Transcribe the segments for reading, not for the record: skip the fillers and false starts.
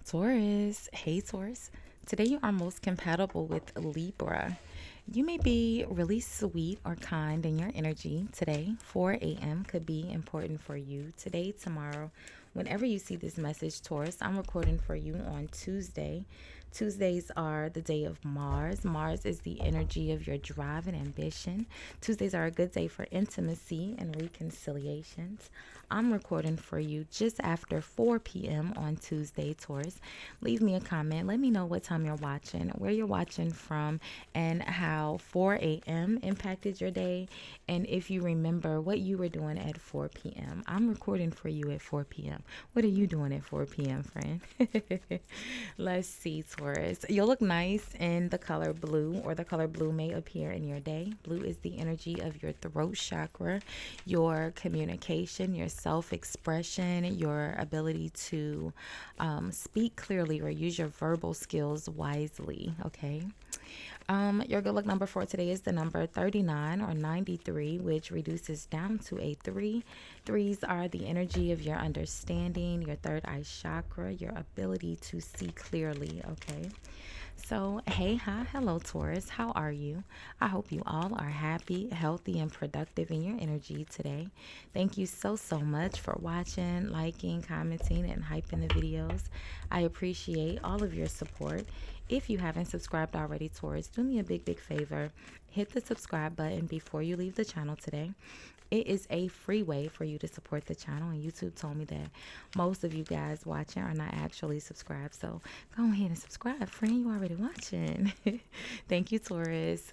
Taurus. Hey, Taurus. Today you are most compatible with Libra. You may be really sweet or kind in your energy today. 4 a.m. could be important for you today, tomorrow. Whenever you see this message, Taurus, I'm recording for you on Tuesday. Tuesdays are the day of Mars. Mars is the energy of your drive and ambition. Tuesdays are a good day for intimacy and reconciliations. I'm recording for you just after 4 p.m. on Tuesday, Taurus. Leave me a comment. Let me know what time you're watching, where you're watching from, and how 4 a.m. impacted your day. And if you remember what you were doing at 4 p.m., I'm recording for you at 4 p.m. What are you doing at 4 p.m., friend? Let's see, Taurus. You'll look nice in the color blue, or the color blue may appear in your day. Blue is the energy of your throat chakra, your communication, your self-expression, your ability to speak clearly or use your verbal skills wisely, okay? Your good luck number for today is the number 39 or 93, which reduces down to a 3. Threes are the energy of your understanding, your third eye chakra, your ability to see clearly, okay? So, hey, hi, hello, Taurus. How are you? I hope you all are happy, healthy, and productive in your energy today. Thank you so much for watching, liking, commenting, and hyping the videos. I appreciate all of your support. If you haven't subscribed already, Taurus, do me a big favor. Hit the subscribe button before you leave the channel today. It is a free way for you to support the channel, and YouTube told me that most of you guys watching are not actually subscribed. So go ahead and subscribe, friend. You already watching. Thank you, Taurus.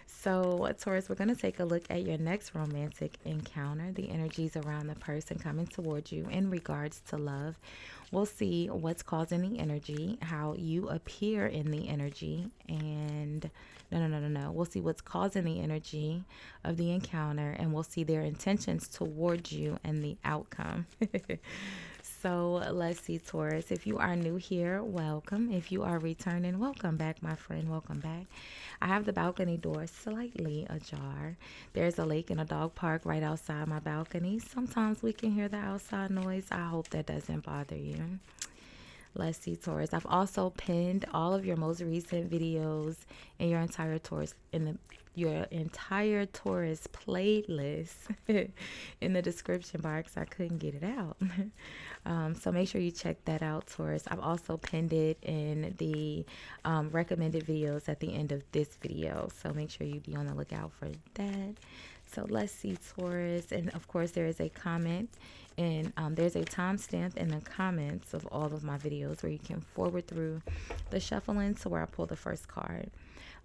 So, Taurus, we're going to take a look at your next romantic encounter, the energies around the person coming towards you in regards to love. We'll see what's causing the energy, how you appear in the energy, and no. We'll see what's causing the energy of the encounter, and we'll see their intentions towards you and the outcome. So let's see, Taurus. If you are new here, welcome. If you are returning, welcome back, my friend. Welcome back. I have the balcony door slightly ajar. There's a lake and a dog park right outside my balcony. Sometimes we can hear the outside noise. I hope that doesn't bother you. Let's see, Taurus. I've also pinned all of your most recent videos in your entire Taurus playlist in the description box. I couldn't get it out. So make sure you check that out, Taurus. I've also pinned it in the recommended videos at the end of this video. So make sure you be on the lookout for that. So let's see, Taurus. And of course, there is a comment, and there's a timestamp in the comments of all of my videos where you can forward through the shuffling to where I pull the first card.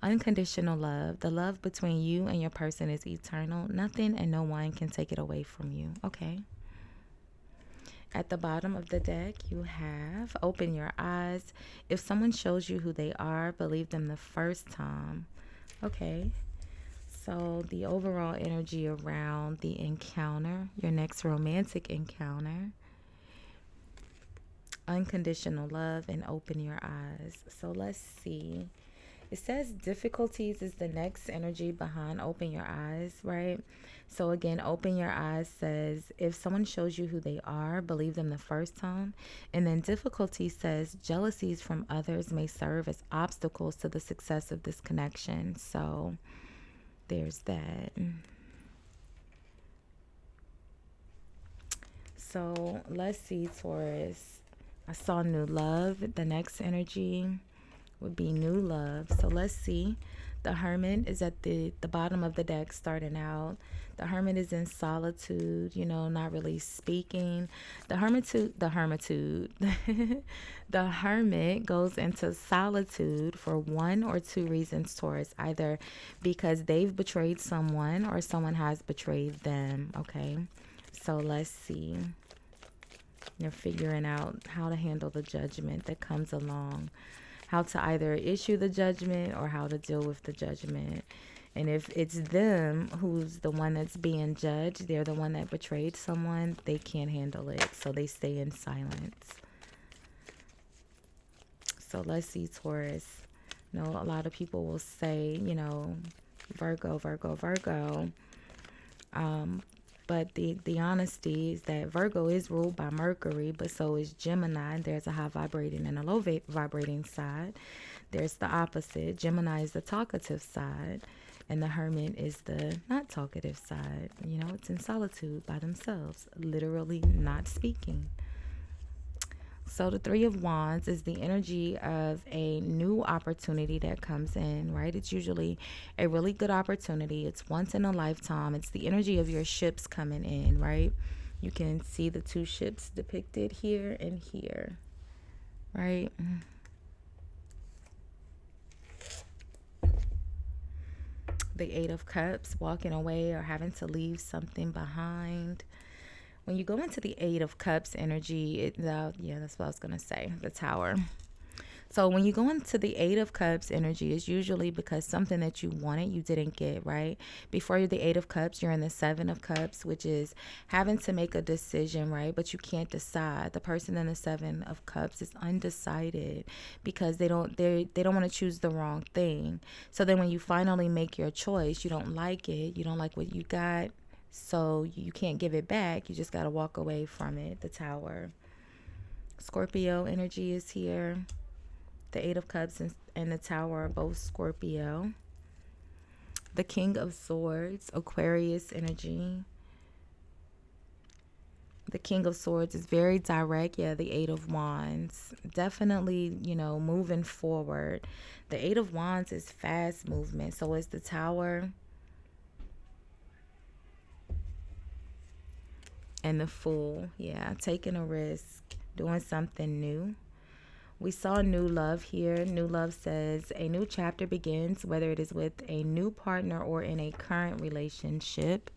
Unconditional love. The love between you and your person is eternal. Nothing and no one can take it away from you. Okay. At the bottom of the deck, you have open your eyes. If someone shows you who they are, believe them the first time. Okay. So the overall energy around the encounter, your next romantic encounter, unconditional love, and open your eyes. So let's see. It says difficulties is the next energy behind open your eyes, right? So again, open your eyes says if someone shows you who they are, believe them the first time. And then difficulty says jealousies from others may serve as obstacles to the success of this connection. So there's that. So let's see, Taurus. I saw new love. The next energy would be new love. So let's see. The Hermit is at the bottom of the deck starting out. The Hermit is in solitude, not really speaking. The Hermit goes into solitude for one or two reasons, Taurus. Either because they've betrayed someone or someone has betrayed them, okay? So let's see. You're figuring out how to handle the judgment that comes along, how to either issue the judgment or how to deal with the judgment. And if it's them who's the one that's being judged, they're the one that betrayed someone, they can't handle it, so they stay in silence. So let's see, Taurus. A lot of people will say, Virgo. But the honesty is that Virgo is ruled by Mercury, but so is Gemini. There's a high vibrating and a low vibrating side. There's the opposite. Gemini is the talkative side, and the Hermit is the not talkative side. You know, it's in solitude by themselves, literally not speaking. So the Three of Wands is the energy of a new opportunity that comes in, right? It's usually a really good opportunity. It's once in a lifetime. It's the energy of your ships coming in, right? You can see the two ships depicted here and here, right? The Eight of Cups, walking away or having to leave something behind. When you go into the Eight of Cups energy, yeah, that's what I was going to say, the Tower. So when you go into the Eight of Cups energy, it's usually because something that you wanted, you didn't get, right? Before you're the Eight of Cups, you're in the Seven of Cups, which is having to make a decision, right? But you can't decide. The person in the Seven of Cups is undecided because they don't want to choose the wrong thing. So then when you finally make your choice, you don't like it. You don't like what you got. So you can't give it back. You just got to walk away from it. The Tower. Scorpio energy is here. The Eight of Cups and the Tower are both Scorpio. The King of Swords, Aquarius energy. The King of Swords is very direct. Yeah, the Eight of Wands. Definitely, moving forward. The Eight of Wands is fast movement. So is the Tower. And the Fool. Yeah, taking a risk. Doing something new. We saw new love here. New love says a new chapter begins, whether it is with a new partner or in a current relationship.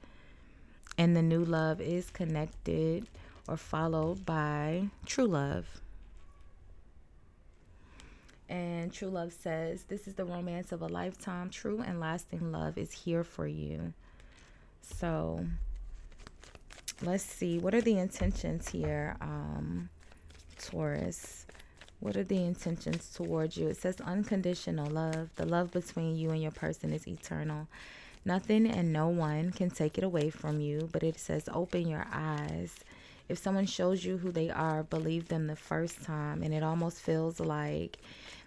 And the new love is connected or followed by true love. And true love says this is the romance of a lifetime. True and lasting love is here for you. So let's see. What are the intentions here, Taurus? What are the intentions towards you? It says unconditional love. The love between you and your person is eternal. Nothing and no one can take it away from you, but it says open your eyes. If someone shows you who they are, believe them the first time. And it almost feels like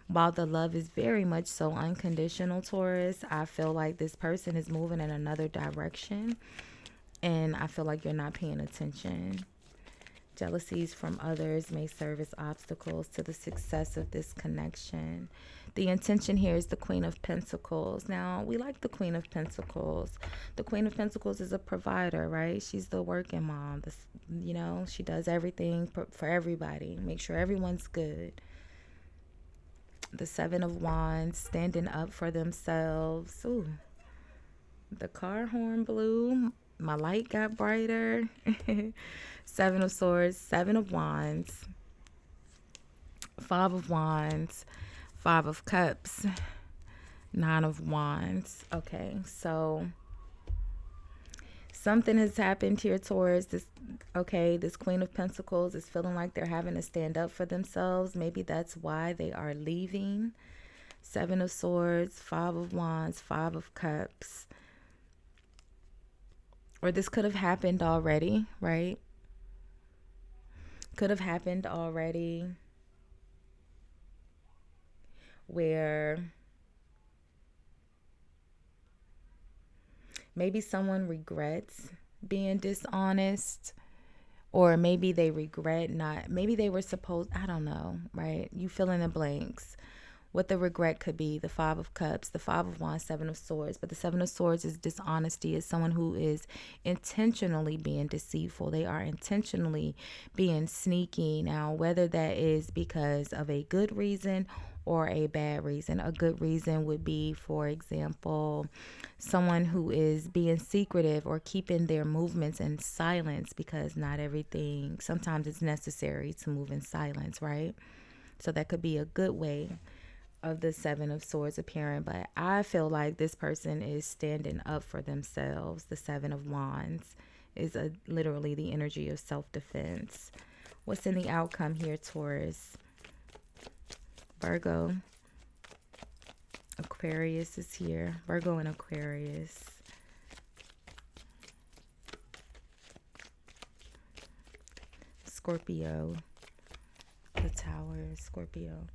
while the love is very much so unconditional, Taurus, I feel like this person is moving in another direction. And I feel like you're not paying attention. Jealousies from others may serve as obstacles to the success of this connection. The intention here is the Queen of Pentacles. Now, we like the Queen of Pentacles. The Queen of Pentacles is a provider, right? She's the working mom. She does everything for everybody. Make sure everyone's good. The Seven of Wands, standing up for themselves. Ooh, the car horn blew. My light got brighter. Seven of Swords, Seven of Wands, Five of Wands, Five of Cups, Nine of Wands. Okay, so something has happened here, Taurus. This Queen of Pentacles is feeling like they're having to stand up for themselves. Maybe that's why they are leaving. Seven of Swords, Five of Wands, Five of Cups. Or this could have happened already, right? Could have happened already where maybe someone regrets being dishonest, or maybe they regret maybe they were supposed, I don't know, right? You fill in the blanks. What the regret could be. The Five of Cups, the Five of Wands, Seven of Swords. But the Seven of Swords is dishonesty. It's someone who is intentionally being deceitful. They are intentionally being sneaky. Now, whether that is because of a good reason or a bad reason. A good reason would be, for example, someone who is being secretive or keeping their movements in silence, because not everything, sometimes it's necessary to move in silence, right? So that could be a good way of the Seven of Swords appearing, but I feel like this person is standing up for themselves. The Seven of Wands is literally the energy of self-defense. What's in the outcome here, Taurus? Virgo. Aquarius is here. Virgo and Aquarius. Scorpio. The Tower is Scorpio.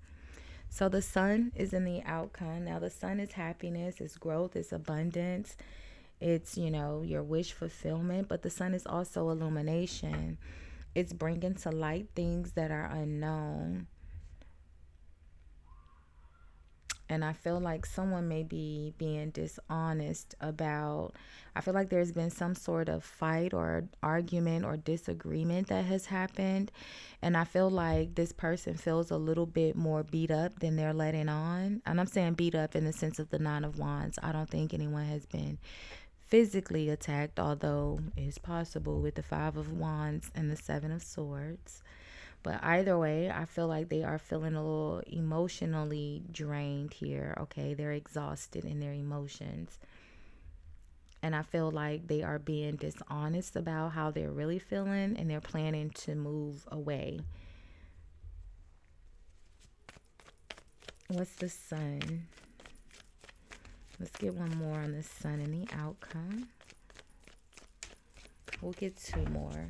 So the sun is in the outcome. Now the sun is happiness, it's growth, it's abundance. It's, your wish fulfillment, but the sun is also illumination. It's bringing to light things that are unknown. And I feel like someone may be being dishonest about, I feel like there's been some sort of fight or argument or disagreement that has happened. And I feel like this person feels a little bit more beat up than they're letting on. And I'm saying beat up in the sense of the Nine of Wands. I don't think anyone has been physically attacked, although it's possible with the Five of Wands and the Seven of Swords. But either way, I feel like they are feeling a little emotionally drained here. Okay, they're exhausted in their emotions. And I feel like they are being dishonest about how they're really feeling, and they're planning to move away. What's the sun? Let's get one more on the sun and the outcome. We'll get two more.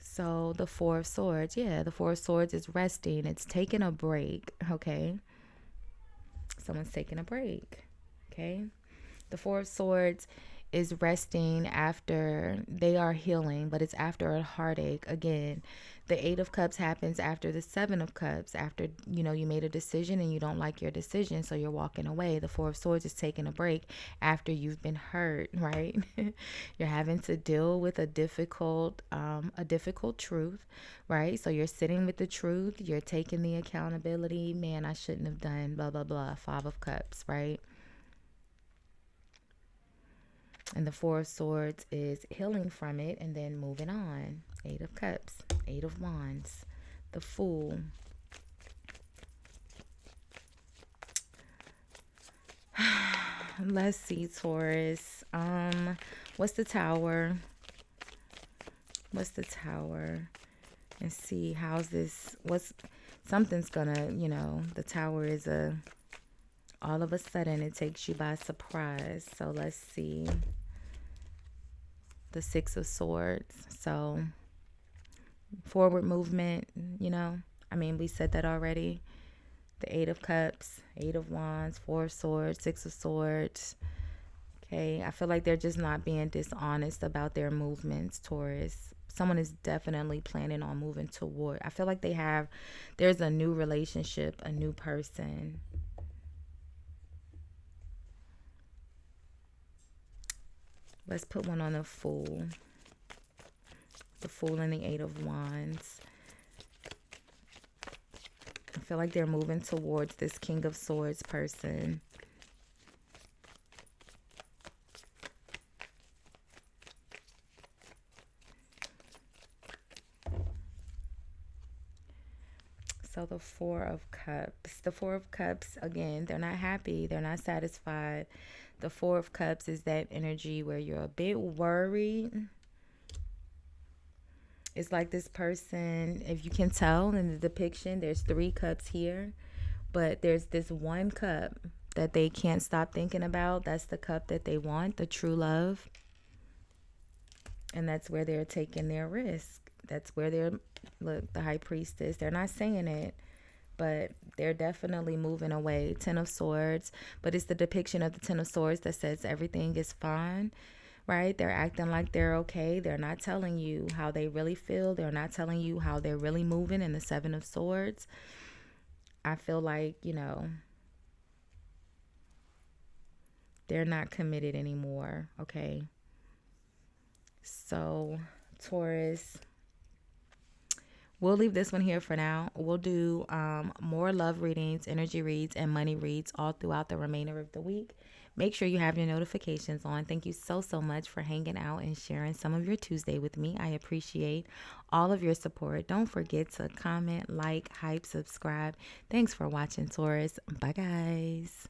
So the Four of Swords, the Four of Swords is resting. It's taking a break, okay? Someone's taking a break, okay? The Four of Swords is resting after they are healing, but it's after a heartache. Again, the Eight of Cups happens after the Seven of Cups, after, you made a decision and you don't like your decision, so you're walking away. The Four of Swords is taking a break after you've been hurt, right? You're having to deal with a difficult truth, right? So you're sitting with the truth, you're taking the accountability. Man, I shouldn't have done blah, blah, blah. Five of Cups, right? And the Four of Swords is healing from it and then moving on. Eight of Cups, Eight of Wands, the Fool. Let's see, Taurus. What's the Tower? What's the Tower? And see, how's this? Something's gonna, the Tower is all of a sudden it takes you by surprise. So let's see. The Six of Swords. So forward movement, we said that already. The Eight of Cups, Eight of Wands, Four of Swords, Six of Swords. Okay, I feel like they're just not being dishonest about their movements, Taurus. Someone is definitely planning on moving toward. I feel like there's a new relationship, a new person. Let's put one on the Fool. The Fool and the Eight of Wands. I feel like they're moving towards this King of Swords person. So the Four of Cups. The Four of Cups, again, they're not happy. They're not satisfied. The Four of Cups is that energy where you're a bit worried. It's like this person, if you can tell in the depiction, there's three cups here. But there's this one cup that they can't stop thinking about. That's the cup that they want, the true love. And that's where they're taking their risk. That's where look, the High Priestess, they're not saying it, but they're definitely moving away. Ten of Swords, but it's the depiction of the Ten of Swords that says everything is fine, right? They're acting like they're okay. They're not telling you how they really feel. They're not telling you how they're really moving in the Seven of Swords. I feel like, they're not committed anymore, okay? So, Taurus, we'll leave this one here for now. We'll do more love readings, energy reads, and money reads all throughout the remainder of the week. Make sure you have your notifications on. Thank you so much for hanging out and sharing some of your Tuesday with me. I appreciate all of your support. Don't forget to comment, like, hype, subscribe. Thanks for watching, Taurus. Bye, guys.